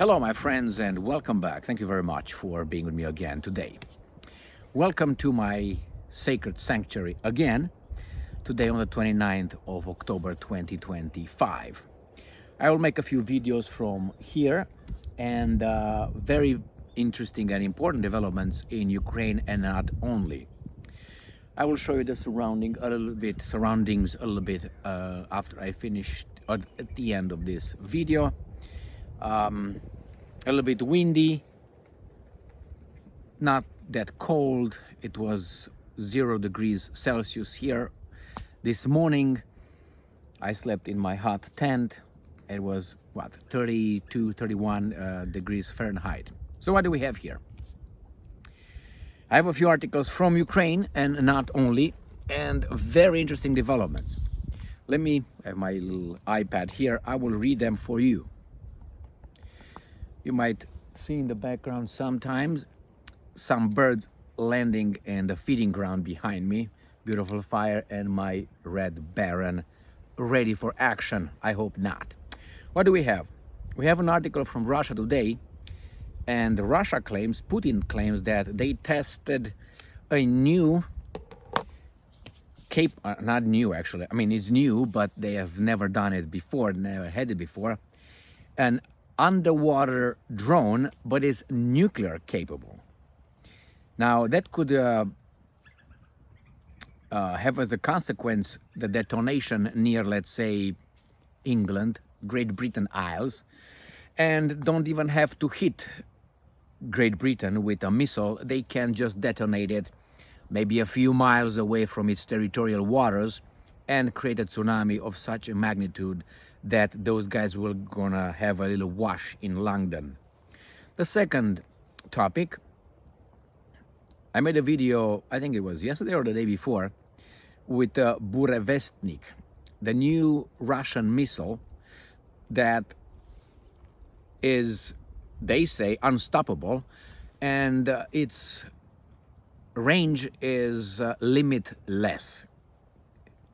Hello, my friends, and welcome back. Thank you very much for being with me again today. Welcome to my sacred sanctuary again, today on the 29th of October 2025. I will make a few videos from here and very interesting and important developments in Ukraine and not only. I will show you the surroundings a little bit after I finish at the end of this video. A little bit windy, not that cold. It was 0 degrees Celsius here this morning. I slept in my hot tent. It was 32, 31 degrees Fahrenheit. So what do we have here? I have a few articles from Ukraine and not only, and very interesting developments. Let me have my little iPad here. I will read them for you. You might see in the background sometimes some birds landing in the feeding ground behind me. Beautiful fire and my Red Baron ready for action. I hope not. What do we have? We have an article from Russia Today, and Russia claims, Putin claims that they tested a new not new actually, I mean it's new, but they have never done it before, never had it before, an underwater drone, but is nuclear capable. Now that could have as a consequence the detonation near, let's say, England, Great Britain Isles, and don't even have to hit Great Britain with a missile. They can just detonate it maybe a few miles away from its territorial waters and create a tsunami of such a magnitude that those guys will gonna have a little wash in London. The second topic, I made a video, I think it was yesterday or the day before, with Burevestnik, the new Russian missile that is, they say, unstoppable, and its range is limitless.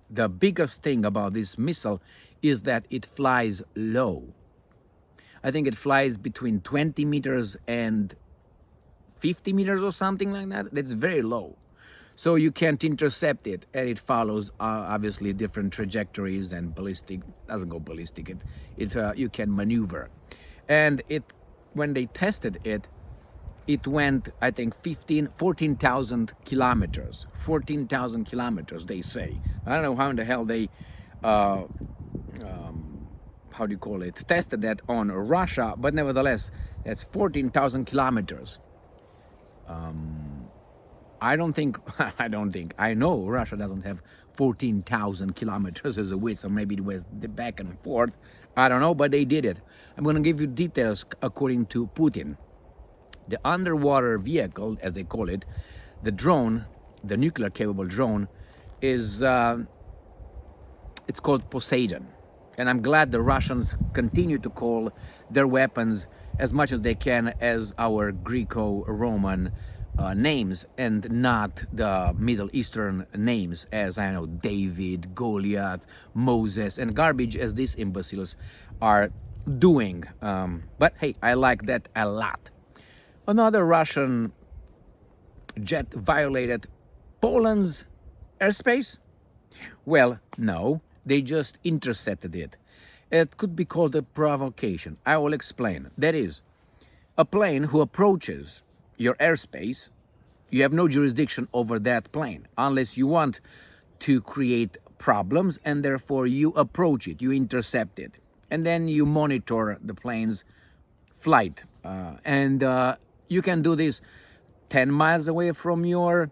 The biggest thing about this missile is that it flies low. I think it flies between 20 meters and 50 meters or something like that. That's very low. So you can't intercept it, and it follows obviously different trajectories and ballistic, doesn't go ballistic, you can maneuver. And when they tested it, it went, I think, 14,000 kilometers. 14,000 kilometers, they say. I don't know how in the hell they, how do you call it, tested that on Russia, but nevertheless, that's 14,000 kilometers. I know Russia doesn't have 14,000 kilometers as a width, so maybe it was the back and forth. I don't know, but they did it. I'm going to give you details according to Putin. The underwater vehicle, as they call it, the drone, the nuclear capable drone, is it's called Poseidon. And I'm glad the Russians continue to call their weapons as much as they can as our Greco-Roman names, and not the Middle Eastern names as, I know, David, Goliath, Moses, and garbage as these imbeciles are doing. But hey, I like that a lot. Another Russian jet violated Poland's airspace? Well, no, they just intercepted it. It could be called a provocation. I will explain. That is, a plane who approaches your airspace, you have no jurisdiction over that plane unless you want to create problems, and therefore you approach it, you intercept it, and then you monitor the plane's flight. You can do this 10 miles away from your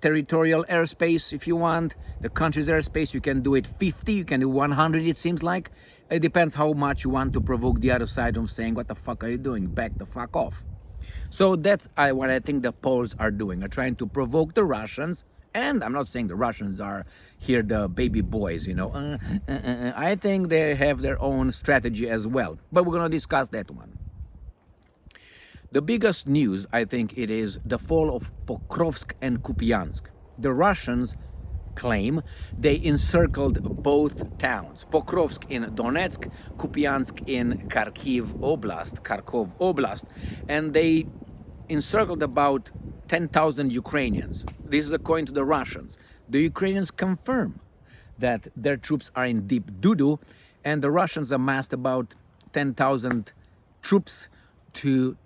territorial airspace if you want. The country's airspace, you can do it 50, you can do 100, it seems like. It depends how much you want to provoke the other side of saying, what the fuck are you doing? Back the fuck off. So that's what I think the Poles are doing. They're trying to provoke the Russians. And I'm not saying the Russians are here the baby boys, you know. I think they have their own strategy as well. But we're going to discuss that one. The biggest news, I think, it is the fall of Pokrovsk and Kupyansk. The Russians claim they encircled both towns, Pokrovsk in Donetsk, Kupyansk in Kharkov Oblast, and they encircled about 10,000 Ukrainians. This is according to the Russians. The Ukrainians confirm that their troops are in deep doo-doo, and the Russians amassed about 10,000 troops to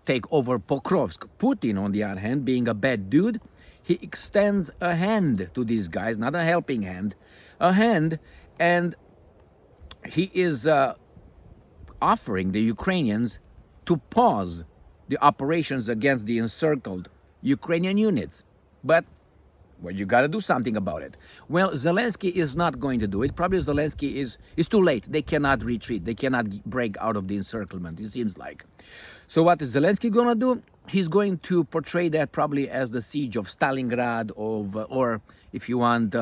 take over Pokrovsk. Putin, on the other hand, being a bad dude, he extends a hand to these guys, not a helping hand, a hand, and he is offering the Ukrainians to pause the operations against the encircled Ukrainian units. But well, you got to do something about it. Well, Zelensky is not going to do it. Probably Zelensky is too late. They cannot retreat. They cannot break out of the encirclement, it seems like. So what is Zelensky going to do? He's going to portray that probably as the siege of Stalingrad, or if you want,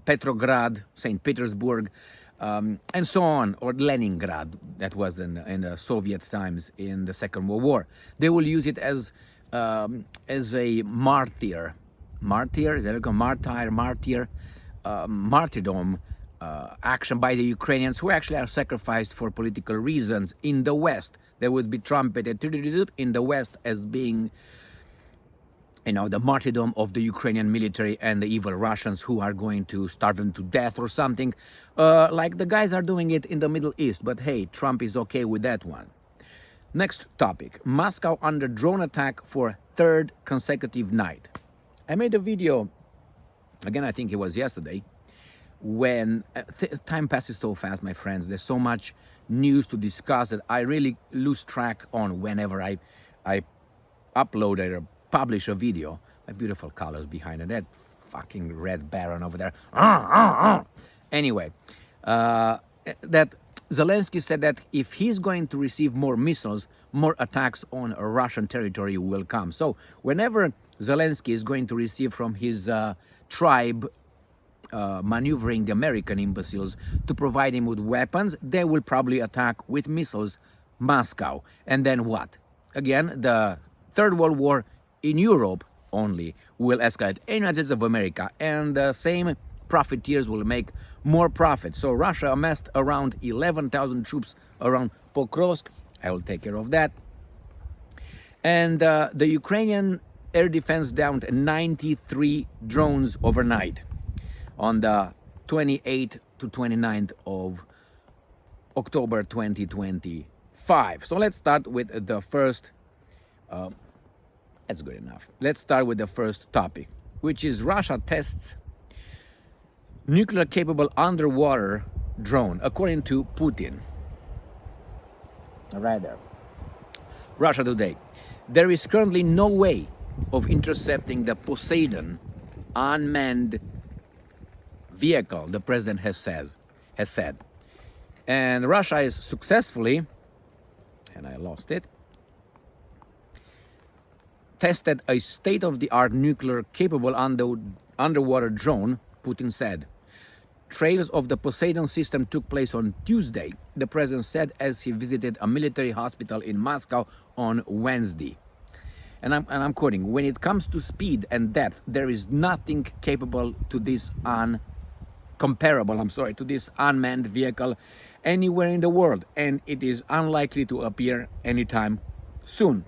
Petrograd, St. Petersburg, and so on, or Leningrad, that was in the Soviet times in the Second World War. They will use it as a martyrdom action by the Ukrainians, who actually are sacrificed for political reasons in the West. They would be trumpeted in the West as being, the martyrdom of the Ukrainian military and the evil Russians who are going to starve them to death or something, like the guys are doing it in the Middle East. But hey, Trump is okay with that one. Next topic: Moscow under drone attack for third consecutive night. I made a video, again, I think it was yesterday, when time passes so fast, my friends. There's so much news to discuss that I really lose track on whenever I upload or publish a video. My beautiful colors behind it, that fucking red baron over there. Anyway, that Zelensky said that if he's going to receive more missiles, more attacks on Russian territory will come. So whenever Zelensky is going to receive from his tribe, maneuvering the American imbeciles to provide him with weapons, they will probably attack with missiles Moscow. And then what? Again, the Third World War in Europe only will escalate in the United States of America, and the same profiteers will make more profit. So Russia amassed around 11,000 troops around Pokrovsk. I will take care of that. And the Ukrainian air defense downed 93 drones overnight on the 28th to 29th of October 2025. So let's start with the first, that's good enough. Let's start with the first topic, which is Russia tests nuclear-capable underwater drone, according to Putin. Right there. Russia Today. There is currently no way of intercepting the Poseidon unmanned vehicle, the president has said. And Russia is successfully, and I lost it, tested a state-of-the-art nuclear-capable underwater drone, Putin said. Trials of the Poseidon system took place on Tuesday, the president said as he visited a military hospital in Moscow on Wednesday. And I'm quoting, "When it comes to speed and depth, there is nothing comparable to this unmanned vehicle anywhere in the world, and it is unlikely to appear anytime soon.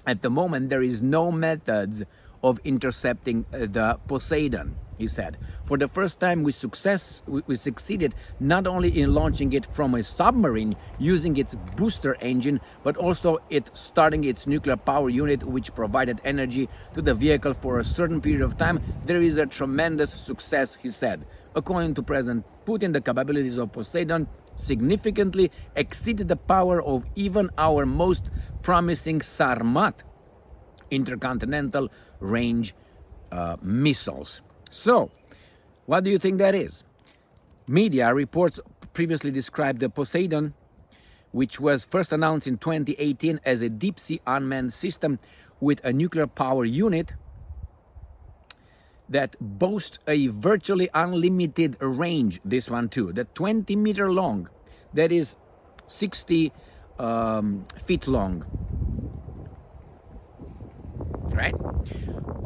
At the moment, there is no methods of intercepting the Poseidon," he said. "For the first time, we succeeded not only in launching it from a submarine using its booster engine, but also it starting its nuclear power unit, which provided energy to the vehicle for a certain period of time. There is a tremendous success," he said. According to President Putin, the capabilities of Poseidon significantly exceeded the power of even our most promising Sarmat intercontinental range missiles. So, what do you think that is? Media reports previously described the Poseidon, which was first announced in 2018 as a deep-sea unmanned system with a nuclear power unit that boasts a virtually unlimited range, this one too, that 20-meter long, that is 60 feet long, right?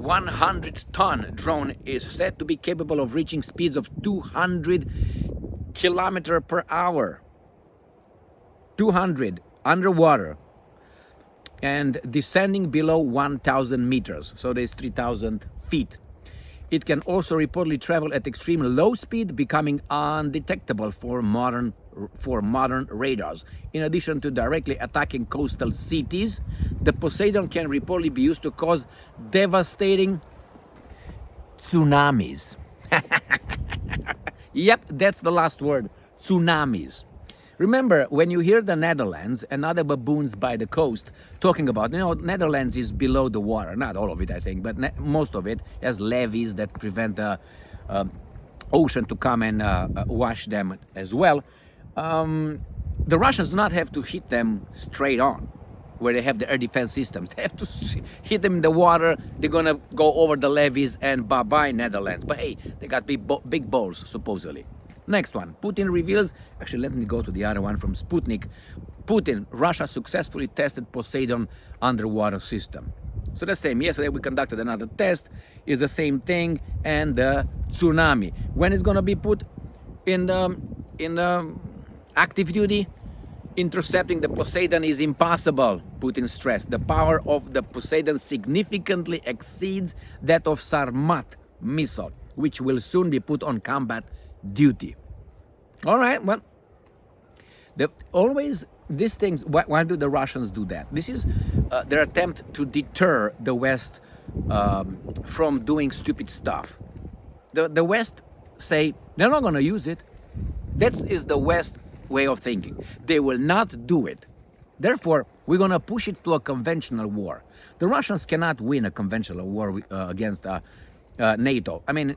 100-ton drone is said to be capable of reaching speeds of 200 kilometers per hour. 200 underwater and descending below 1,000 meters. So there's 3,000 feet. It can also reportedly travel at extreme low speed, becoming undetectable for modern radars. In addition to directly attacking coastal cities, the Poseidon can reportedly be used to cause devastating tsunamis. Yep, that's the last word, tsunamis. Remember, when you hear the Netherlands and other baboons by the coast talking about, Netherlands is below the water. Not all of it, I think, but most of it has levees that prevent the ocean to come and wash them as well. The Russians do not have to hit them straight on, where they have the air defense systems. They have to hit them in the water. They're gonna go over the levees and bye-bye Netherlands. But hey, they got big balls, supposedly. Next one, Putin reveals, actually let me go to the other one from Sputnik. Putin, Russia successfully tested Poseidon underwater system. So the same, yesterday we conducted another test, is the same thing, and the tsunami. When it's gonna be put in the active duty, intercepting the Poseidon is impossible, Putin stressed. The power of the Poseidon significantly exceeds that of Sarmat missile, which will soon be put on combat duty. All right, well, always these things, why do the Russians do that? This is their attempt to deter the West from doing stupid stuff. The West say they're not going to use it. That is the West way of thinking. They will not do it. Therefore, we're going to push it to a conventional war. The Russians cannot win a conventional war against NATO. I mean,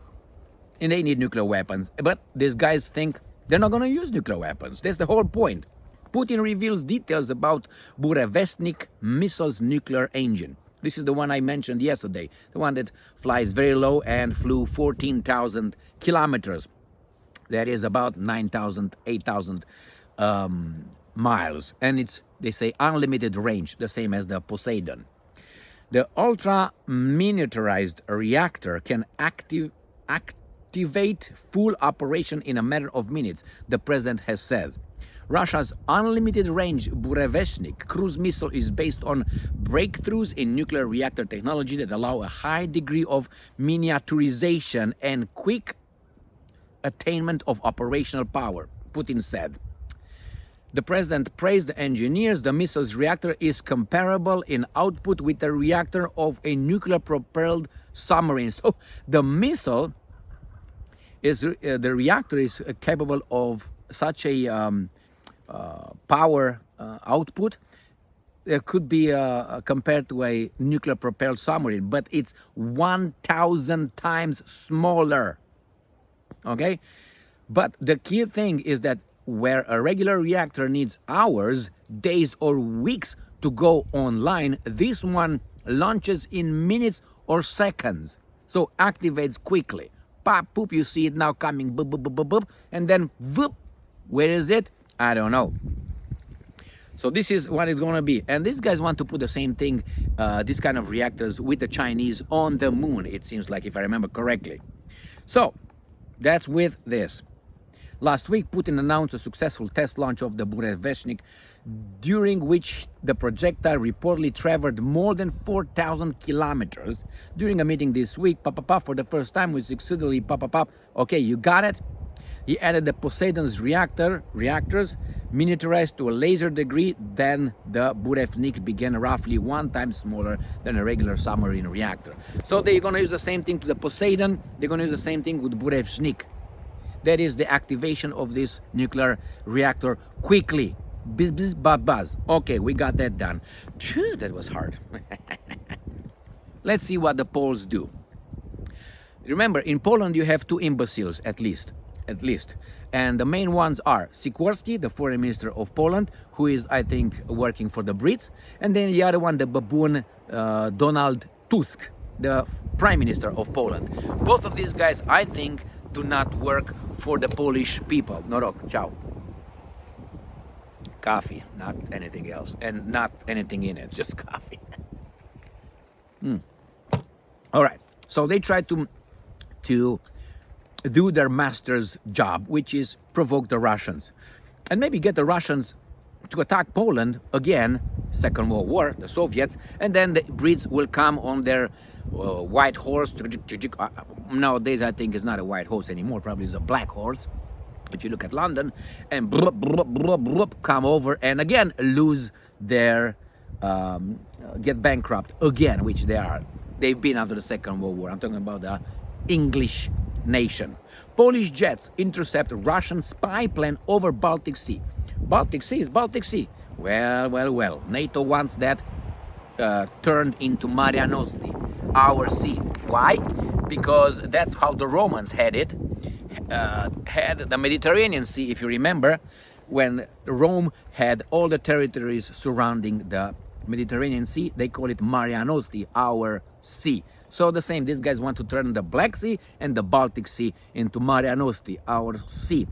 and they need nuclear weapons. But these guys think they're not going to use nuclear weapons. That's the whole point. Putin reveals details about Burevestnik missile's nuclear engine. This is the one I mentioned yesterday, the one that flies very low and flew 14,000 kilometers. That is about 9,000, 8,000 miles. And it's, they say, unlimited range, the same as the Poseidon. The ultra-miniaturized reactor can activate full operation in a matter of minutes, the president has said. Russia's unlimited range Burevestnik cruise missile is based on breakthroughs in nuclear reactor technology that allow a high degree of miniaturization and quick attainment of operational power, Putin said. The president praised the engineers. The missile's reactor is comparable in output with the reactor of a nuclear-propelled submarine. So the missile is the reactor is capable of such a power output. It could be compared to a nuclear-propelled submarine, but it's 1,000 times smaller. Okay, but the key thing is that where a regular reactor needs hours, days, or weeks to go online, this one launches in minutes or seconds, so activates quickly. Pop, poop, you see it now coming, boop, boop, boop, boop, boop, and then whoop. Where is it? I don't know. So this is what it's going to be. And these guys want to put the same thing, this kind of reactors with the Chinese on the moon, it seems like, if I remember correctly. So that's with this. Last week, Putin announced a successful test launch of the Burevestnik, during which the projectile reportedly traveled more than 4,000 kilometers. During a meeting this week, for the first time, we successfully okay, you got it? He added the Poseidon's reactors, miniaturized to a laser degree than the Burevestnik, began roughly 1 time smaller than a regular submarine reactor. So they're going to use the same thing to the Poseidon. They're going to use the same thing with Burevestnik. That is the activation of this nuclear reactor quickly. Buzz, buzz, buzz, buzz. Okay, we got that done. Phew, that was hard. Let's see what the Poles do. Remember, in Poland you have 2 imbeciles at least. And the main ones are Sikorski, the foreign minister of Poland, who is, I think, working for the Brits. And then the other one, the baboon Donald Tusk, the prime minister of Poland. Both of these guys, I think, do not work for the Polish people. No, ciao. Coffee, not anything else. And not anything in it, just coffee. All right. So they try to do their master's job, which is provoke the Russians, and maybe get the Russians to attack Poland again. Second World War, the Soviets, and then the Brits will come on their white horse. Nowadays, I think it's not a white horse anymore. Probably it's a black horse. If you look at London, and come over and again lose their get bankrupt again, which they are. They've been after the Second World War. I'm talking about the English nation. Polish jets intercept Russian spy plane over Baltic Sea. Baltic Sea is Baltic Sea. Well. NATO wants that turned into Mare Nostrum, our sea. Why? Because that's how the Romans had it. Had the Mediterranean Sea, if you remember, when Rome had all the territories surrounding the Mediterranean Sea, they call it Mare Nostrum, our sea. So the same, these guys want to turn the Black Sea and the Baltic Sea into Mare Nostrum, our sea.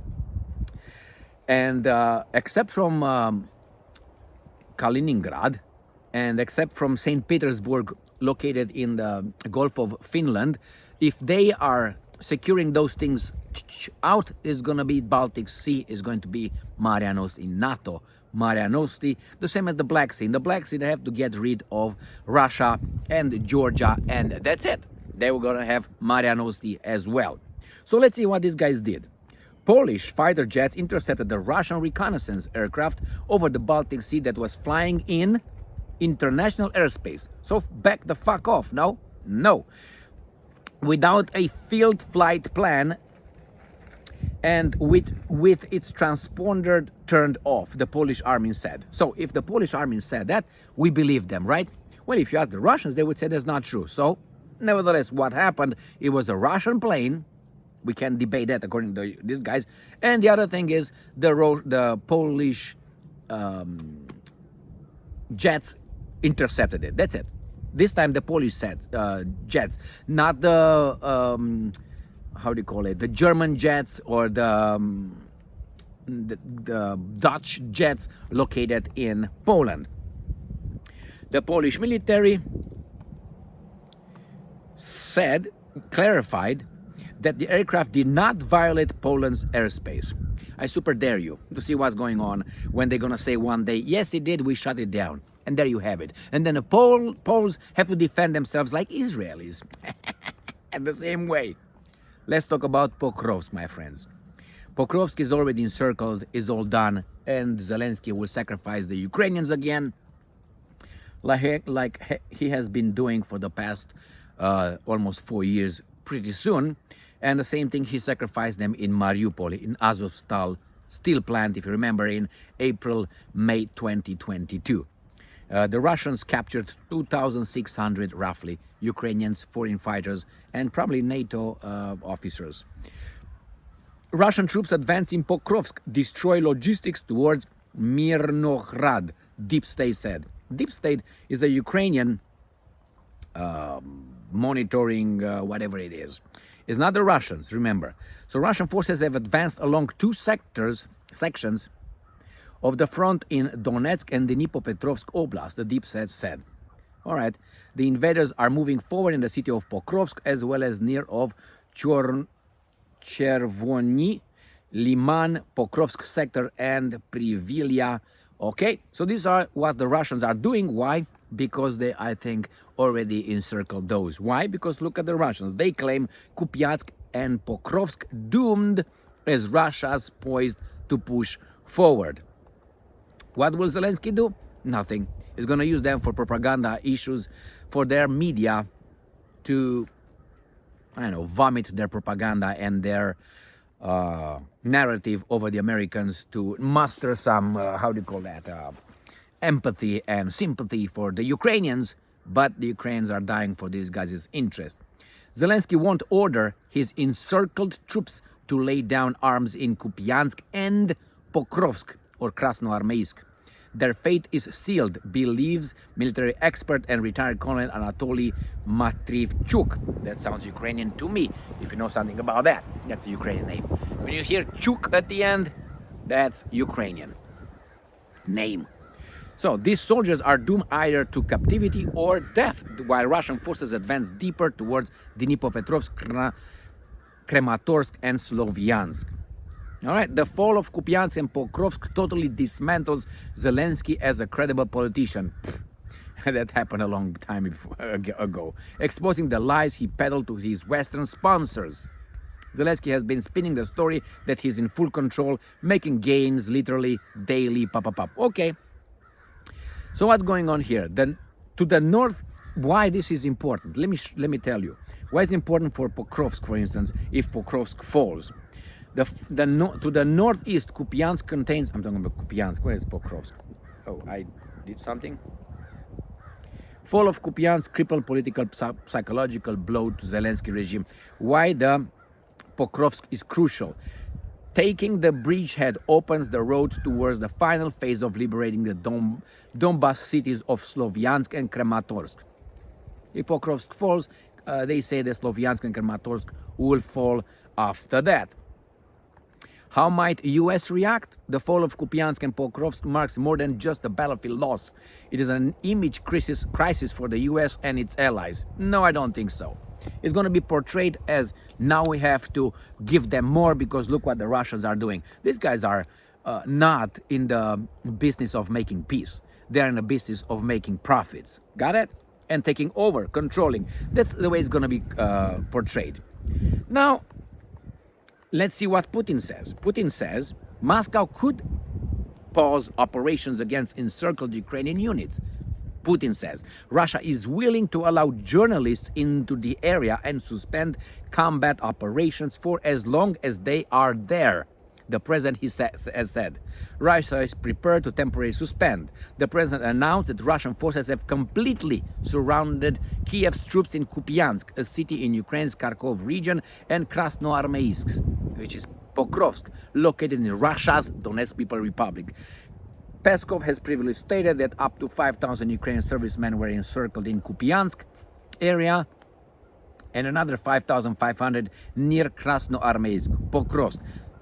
And except from Kaliningrad, and except from St. Petersburg, located in the Gulf of Finland, if they are securing those things out, is going to be Baltic Sea, is going to be Mare Nostrum in NATO. Mare Nostrum, the same as the Black Sea. In the Black Sea, they have to get rid of Russia and Georgia, and that's it. They were going to have Mare Nostrum as well. So let's see what these guys did. Polish fighter jets intercepted the Russian reconnaissance aircraft over the Baltic Sea that was flying in international airspace. So back the fuck off, no? No. Without a field flight plan and with its transponder turned off, the Polish army said. So if the Polish army said that, we believe them, right? Well, if you ask the Russians, they would say that's not true. So nevertheless, what happened, it was a Russian plane. We can debate that according to these guys. And the other thing is the Polish jets intercepted it. That's it. This time the Polish jets, not the how do you call it? The German jets or the Dutch jets located in Poland. The Polish military clarified that the aircraft did not violate Poland's airspace. I super dare you to see what's going on when they're gonna say one day, yes, it did, we shut it down. And there you have it. And then the Poles have to defend themselves like Israelis. And the same way. Let's talk about Pokrovsk, my friends. Pokrovsk is already encircled, is all done, and Zelensky will sacrifice the Ukrainians again, like he has been doing for the past almost 4 years pretty soon. And the same thing, he sacrificed them in Mariupol, in Azovstal steel plant, if you remember, in May 2022. The Russians captured 2,600 roughly Ukrainians, foreign fighters, and probably NATO officers. Russian troops advance in Pokrovsk, destroy logistics towards Mirnohrad, Deep State said. Deep State is a Ukrainian monitoring whatever it is. It's not the Russians, remember. So Russian forces have advanced along two sections of the front in Donetsk and Dnipropetrovsk Oblast, the Deep State said. All right, the invaders are moving forward in the city of Pokrovsk as well as near of Chervony, Liman, Pokrovsk sector and Privilya. Okay, so these are what the Russians are doing. Why? Because they, I think, already encircled those. Why? Because look at the Russians. They claim Kupyansk and Pokrovsk doomed as Russia's poised to push forward. What will Zelensky do? Nothing. He's going to use them for propaganda issues, for their media to, vomit their propaganda and their narrative over the Americans to muster some, empathy and sympathy for the Ukrainians, but the Ukrainians are dying for these guys' interest. Zelensky won't order his encircled troops to lay down arms in Kupyansk and Pokrovsk or Krasnoarmeysk. Their fate is sealed, believes military expert and retired Colonel Anatoly Matrivchuk. That sounds Ukrainian to me, if you know something about that. That's a Ukrainian name. When you hear Chuk at the end, that's Ukrainian name. So these soldiers are doomed either to captivity or death, while Russian forces advance deeper towards Dnipropetrovsk, Kramatorsk, and Slovyansk. All right, the fall of Kupyansk and Pokrovsk totally dismantles Zelensky as a credible politician. That happened a long time ago, exposing the lies he peddled to his Western sponsors. Zelensky has been spinning the story that he's in full control, making gains literally daily. Okay, so what's going on here? Then to the north, why this is important? Let me tell you. Why it's important for Pokrovsk, for instance, if Pokrovsk falls. To the northeast, Kupyansk contains. I'm talking about Kupyansk. Where is Pokrovsk? Oh, I did something. Fall of Kupyansk crippled political psychological blow to Zelensky regime. Why the Pokrovsk is crucial. Taking the bridgehead opens the road towards the final phase of liberating the Donbas cities of Slovyansk and Kramatorsk. If Pokrovsk falls, they say that Slovyansk and Kramatorsk will fall after that. How might US react? The fall of Kupyansk and Pokrovsk marks more than just a battlefield loss. It is an image crisis for the US and its allies. No, I don't think so. It's going to be portrayed as now we have to give them more because look what the Russians are doing. These guys are not in the business of making peace. They're in the business of making profits. Got it? And taking over, controlling. That's the way it's going to be portrayed. Now, let's see what Putin says. Putin says Moscow could pause operations against encircled Ukrainian units. Putin says Russia is willing to allow journalists into the area and suspend combat operations for as long as they are there. The president has said Russia is prepared to temporarily suspend. The president announced that Russian forces have completely surrounded Kiev's troops in Kupyansk, a city in Ukraine's Kharkov region, and Krasnoarmeysk, which is Pokrovsk, located in Russia's Donetsk People's Republic. Peskov has previously stated that up to 5,000 Ukrainian servicemen were encircled in Kupyansk area and another 5,500 near Krasnoarmeysk, Pokrovsk.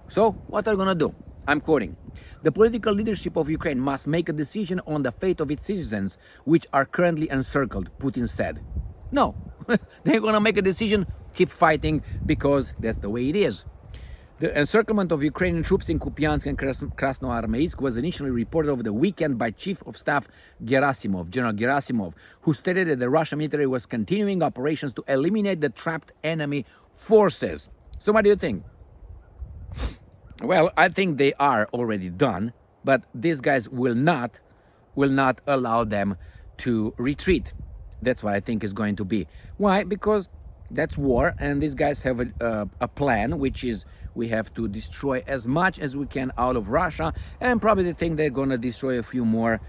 So, what are we going to do? I'm quoting. The political leadership of Ukraine must make a decision on the fate of its citizens, which are currently encircled, Putin said. No, they're going to make a decision, keep fighting, because that's the way it is. The encirclement of Ukrainian troops in Kupyansk and Krasnoarmeysk was initially reported over the weekend by Chief of Staff General Gerasimov, who stated that the Russian military was continuing operations to eliminate the trapped enemy forces. So what do you think? Well, I think they are already done, but these guys will not allow them to retreat. That's what I think is going to be. Why? Because that's war, and these guys have a plan, which is we have to destroy as much as we can out of Russia, and probably they think they're going to destroy a few more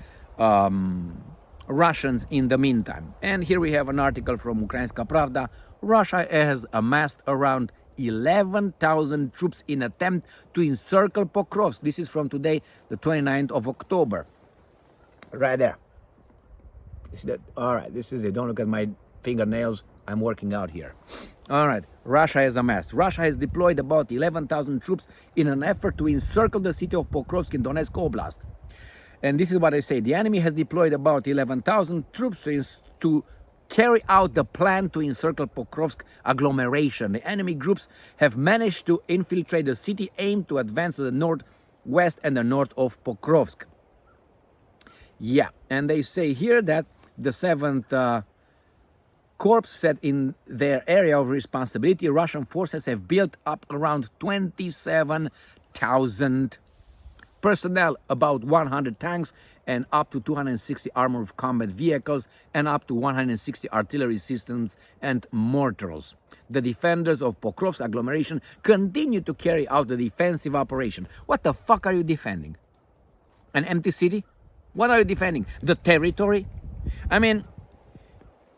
Russians in the meantime. And here we have an article from Ukrainska Pravda. Russia has amassed around 11,000 troops in attempt to encircle Pokrovsk. This is from today, the 29th of October. Right there. You see that? All right, this is it. Don't look at my fingernails. I'm working out here. All right, Russia has amassed. Russia has deployed about 11,000 troops in an effort to encircle the city of Pokrovsk in Donetsk Oblast. And this is what I say. The enemy has deployed about 11,000 troops to carry out the plan to encircle Pokrovsk agglomeration. The enemy groups have managed to infiltrate the city, aimed to advance to the northwest and the north of Pokrovsk. Yeah, and they say here that the 7th Corps said in their area of responsibility, Russian forces have built up around 27,000 personnel, about 100 tanks, and up to 260 armored combat vehicles, and up to 160 artillery systems and mortars. The defenders of Pokrovsk agglomeration continue to carry out the defensive operation. What the fuck are you defending? An empty city? What are you defending? The territory? I mean,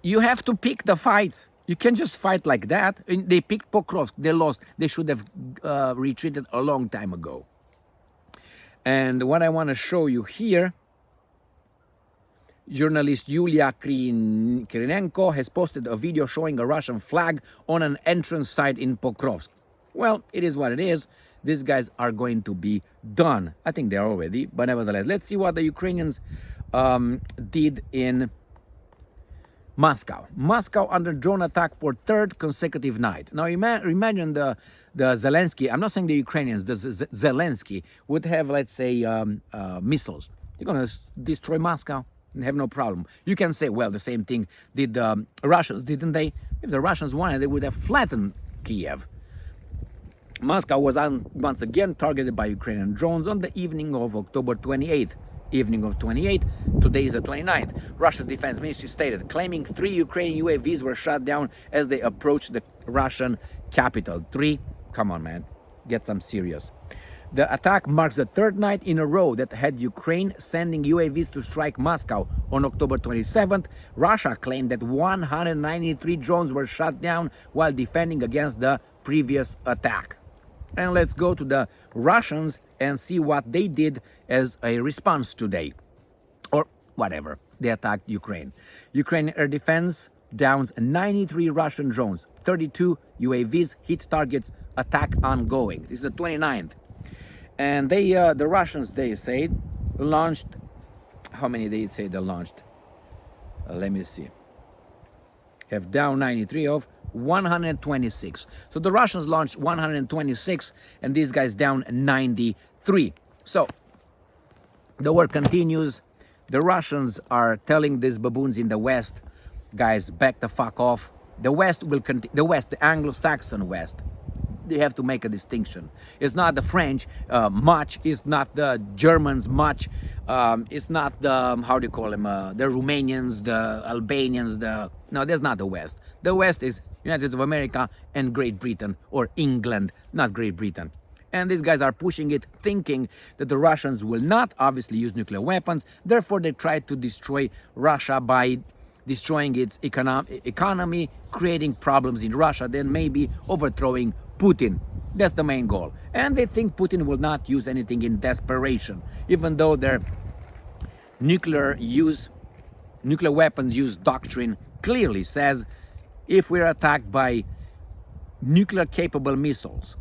you have to pick the fights. You can't just fight like that. They picked Pokrovsk. They lost. They should have retreated a long time ago. And what I want to show you here, journalist Yulia Kirinenko has posted a video showing a Russian flag on an entrance site in Pokrovsk. Well, it is what it is. These guys are going to be done. I think they're already, but nevertheless, let's see what the Ukrainians did in Moscow. Moscow under drone attack for third consecutive night. Now imagine the Zelensky, I'm not saying the Ukrainians, the Zelensky would have, let's say, missiles. They're going to destroy Moscow and have no problem. You can say, well, the same thing did the Russians, didn't they? If the Russians wanted, they would have flattened Kiev. Moscow was once again targeted by Ukrainian drones on the evening of October 28th. Evening of 28th, today is the 29th. Russia's defense ministry stated, claiming 3 Ukrainian UAVs were shot down as they approached the Russian capital. 3? Come on, man. Get some serious. The attack marks the third night in a row that had Ukraine sending UAVs to strike Moscow. On October 27th, Russia claimed that 193 drones were shot down while defending against the previous attack. And let's go to the Russians and see what they did as a response today. Or whatever, they attacked Ukraine. Ukrainian air defense downs 93 Russian drones, 32 UAVs hit targets, attack ongoing. This is the 29th. And they, the Russians, they say, launched, how many they say they launched? Let me see. Have down 93 of 126. So the Russians launched 126 and these guys down 93. So the war continues. The Russians are telling these baboons in the West, guys, back the fuck off. The West will continue. The West, the Anglo-Saxon West. They have to make a distinction. It's not the French much. It's not the Germans much. It's not the, how do you call them, the Romanians, the Albanians, no, that's not the West. The West is United States of America and Great Britain, or England, not Great Britain. And these guys are pushing it, thinking that the Russians will not obviously use nuclear weapons. Therefore, they try to destroy Russia by destroying its economy, creating problems in Russia, then maybe overthrowing Putin. That's the main goal. And they think Putin will not use anything in desperation, even though their nuclear weapons use doctrine clearly says if we're attacked by nuclear capable missiles,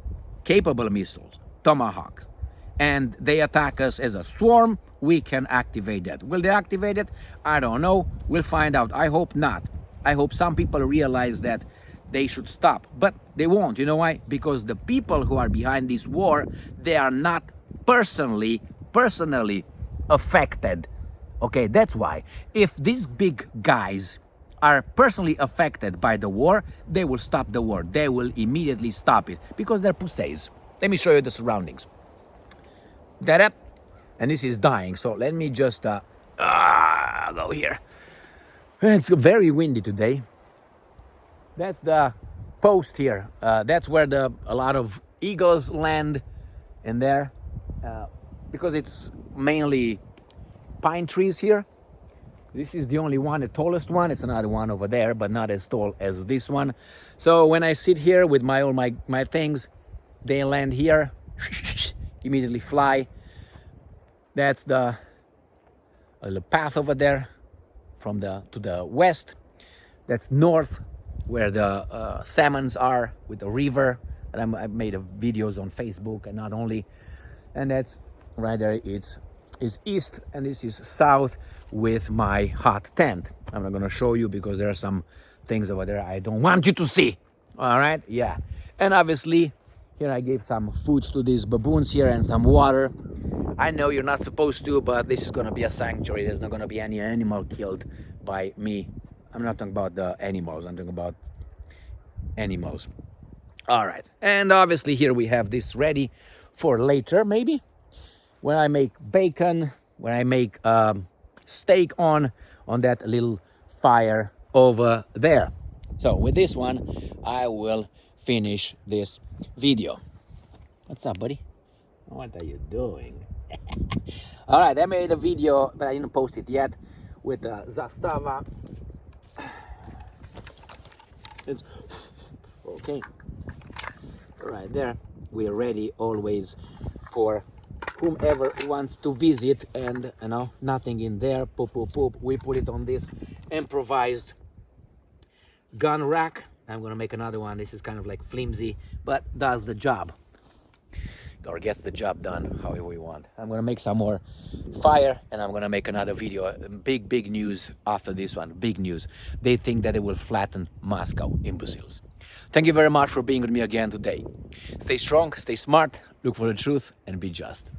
Tomahawks, and they attack us as a swarm, we can activate that. Will they activate it? I don't know. We'll find out. I hope not. I hope some people realize that they should stop, but they won't. You know why? Because the people who are behind this war, they are not personally affected. Okay, that's why. If these big guys are personally affected by the war, they will stop the war. They will immediately stop it because they're pussies. Let me show you the surroundings. That, and this is dying. So let me just go here. It's very windy today. That's the post here. That's where a lot of eagles land in there, because it's mainly pine trees here. This is the only one, the tallest one. It's another one over there, but not as tall as this one. So when I sit here with all my things, they land here, immediately fly. That's the little path over there from to the west. That's north, where the salmons are with the river. And I made videos on Facebook and not only. And that's right there. It's east, and this is south with my hot tent. I'm not going to show you because there are some things over there I don't want you to see. All right, yeah. And obviously here I gave some food to these baboons here and some water. I know you're not supposed to, but this is going to be a sanctuary. There's not going to be any animal killed by me. I'm not talking about the animals, I'm talking about animals. All right, and obviously here we have this ready for later, maybe when I make bacon, when I make steak on that little fire over there. So with this one, I will finish this video. What's up, buddy? What are you doing? All right, I made a video, but I didn't post it yet, with Zastava. It's okay. Right there, we're ready always for whomever wants to visit, and nothing in there. Poop. We put it on this improvised gun rack. I'm gonna make another one. This is kind of like flimsy, but does the job. or gets the job done however we want. I'm gonna make some more fire and I'm gonna make another video. Big news after this one. Big news. They think that it will flatten Moscow, imbeciles. Thank you very much for being with me again today. Stay strong, stay smart, look for the truth, and be just.